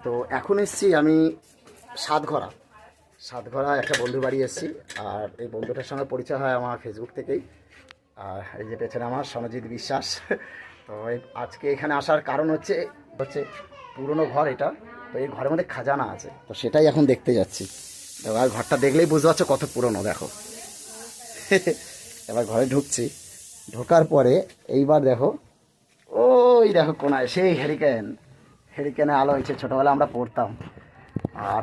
তো এখন এসছি আমি সাতঘরা একটা বন্ধু বাড়ি এসছি। আর এই বন্ধুটার সঙ্গে পরিচয় হয় আমার ফেসবুক থেকেই। আর এই যে পেছনে আমার সনজিৎ বিশ্বাস। তো আজকে এখানে আসার কারণ হচ্ছে পুরনো ঘর এটা। তো এই ঘরের মধ্যে খাজানা আছে, তো সেটাই এখন দেখতে যাচ্ছি। এবার ঘরটা দেখলেই বুঝতে পারছো কত পুরনো, দেখো। এবার ঘরে ঢুকছি, ঢোকার পরে এইবার দেখো, ওই দেখো কোনায় সেই হেরিকেনে আলো হয়েছে। ছোটোবেলায় আমরা পড়তাম। আর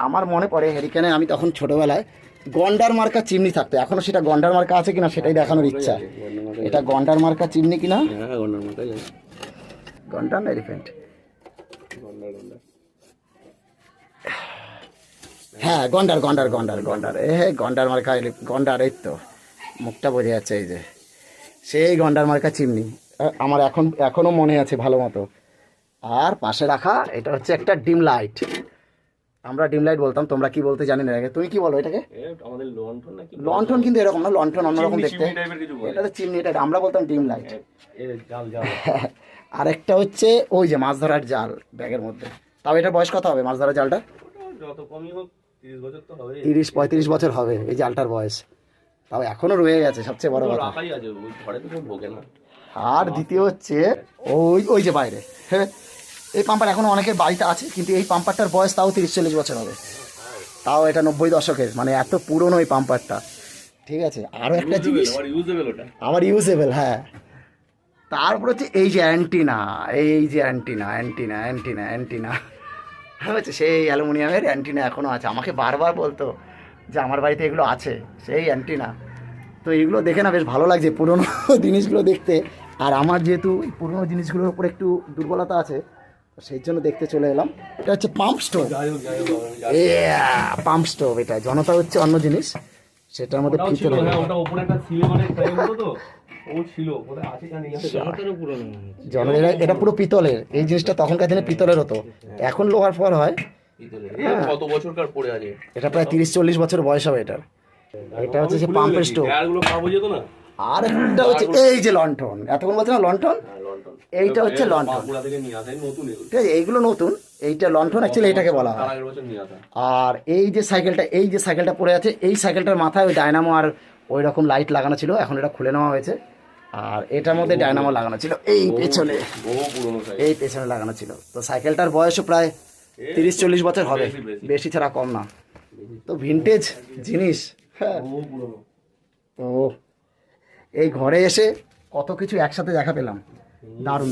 আমার মনে পড়ে হেরিকেনে আমি তখন ছোটোবেলায় গন্ডার মার্কা চিমনি থাকতো। এখনও সেটা গন্ডার মার্কা আছে কিনা সেটাই দেখানোর ইচ্ছা। এটা গন্ডার মার্কা চিমনি কিনা? গন্ডার না এলিফ্যান্ট? হ্যাঁ, গন্ডার। গন্ডার মার্কা গন্ডার, এই তো মুখটা বোঝা যাচ্ছে। এই যে সেই গন্ডার মার্কা চিমনি আমার এখনও মনে আছে ভালো মতো। আর পাশে রাখা এটা হচ্ছে একটা ডিম লাইট। আমরা ডিম লাইট বলতাম, তোমরা কি বলতে জানি না। তুমি কি বলো এটাকে? লণ্ঠন, কিন্তু এরকম না, লণ্ঠন অন্যরকম দেখতে। এটা তো চিমনি, এটা আমরা বলতাম ডিম লাইট। আরেকটা হচ্ছে ওই যে মাছ ধরার জাল ব্যাগের মধ্যে। তাও এটার বয়স কত হবে মাছ ধরার জালটা? 30-35 বছর হবে এই জালটার বয়স। তাও এখনো রয়ে গেছে, সবচেয়ে বড় কথা। আর দ্বিতীয় হচ্ছে ওই যে বাইরে, হ্যাঁ, এই পাম্পার এখনো অনেকের বাড়িতে আছে, কিন্তু এই পাম্পারটার বয়স তাও 30-40 বছর হবে। তাও এটা 90 দশকের, মানে এত পুরনো এই পাম্পারটা। ঠিক আছে, আরও একটা জিনিস আমার ইউজেবল, হ্যাঁ। তারপর হচ্ছে এই যে অ্যান্টিনা, হচ্ছে সেই অ্যালুমিনিয়ামের অ্যান্টিনা এখনও আছে। আমাকে বারবার বলতো যে আমার বাড়িতে এগুলো আছে, সেই অ্যান্টিনা। তো এগুলো দেখে না বেশ ভালো লাগছে, পুরনো জিনিসগুলো দেখতে। আর আমার যেহেতু পুরনো জিনিসগুলোর উপর একটু দুর্বলতা আছে, সেই জন্য দেখতে চলে এলাম। এটা হচ্ছে পাম্প স্টোভ। এটা জনতা হচ্ছে অন্য জিনিস, সেটার মধ্যে এটা পুরো পিতলের। এই জিনিসটা তখনকার দিনে পিতলের হতো, এখন লোহার ফল হয়। কত বছরকার পড়ে আছে এটা, প্রায় 30-40 বছর বয়স হবে এটার। এটা হচ্ছে যে পাম্পের স্টোভ। আর একটা হচ্ছে এই যে লণ্ঠন, এতক্ষণ বলছে না লণ্ঠন, এইটা হচ্ছে লণ্ঠন। ঠিক আছে, এইগুলো নতুন, এইটা লণ্ঠন অ্যাকচুয়ালি এটাকে বলা হয়। আর এই যে সাইকেলটা পড়ে আছে, এই সাইকেলটার মাথায় ওই ডায়নামো আর ওই রকম লাইট লাগানো ছিল, এখন এটা খুলে নেওয়া হয়েছে। আর এটার মধ্যে ডায়নামো লাগানো ছিল এই পেছনে লাগানো ছিল। তো সাইকেলটার বয়সও প্রায় 30-40 বছর হবে, বেশি ছাড়া কম না। তো ভিনটেজ জিনিস, হ্যাঁ। তো এই ঘরে এসে কত কিছু একসাথে দেখা পেলাম, দারুণ।